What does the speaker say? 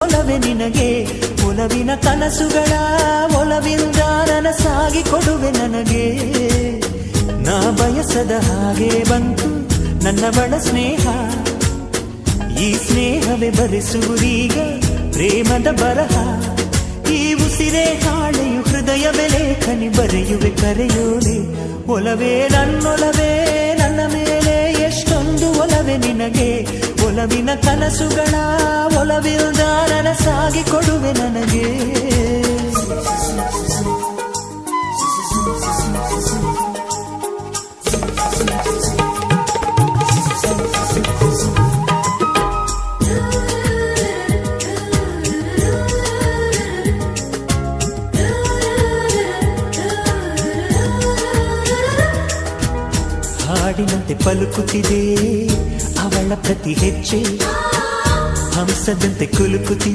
ಒಲವೆ ನಿನಗೆ ಒಲವಿನ ಕನಸುಗಳ ಒಲವಿಂದ ನನಸಾಗಿ ಕೊಡುವೆ ನನಗೆ ನಾ ಬಯಸದ ಹಾಗೆ ಬಂತು ನನ್ನ ಬಡ ಸ್ನೇಹ ಈ ಸ್ನೇಹವೇ ಬರೆಸುವುದೀಗ ಪ್ರೇಮದ ಬರಹ ಈ ಉಸಿರೇ ಹಾಳೆಯು ಹೃದಯವೇ ಲೇಖನಿ ಬರೆಯುವೆ ಕರೆಯೋಲೆ ಒಲವೇ ನನ್ನೊಲವೇ ನನ್ನ ಮೇಲೆ ಎಷ್ಟೊಂದು ಒಲವೆ ನಿನಗೆ ಒಲವಿನ ಕನಸುಗಳ ಒಲವಿಲ್ದ ನನಸಾಗಿ ಕೊಡುವೆ ನನಗೆ ಹಾಡಿನಂತೆ ಪಲುಕುತ್ತಿದೆ ಅವಳ ಪ್ರತಿ ಹೆಜ್ಜೆ ಹಂಸದಂತೆ ಕುಲುಕುತ್ತಿದೆ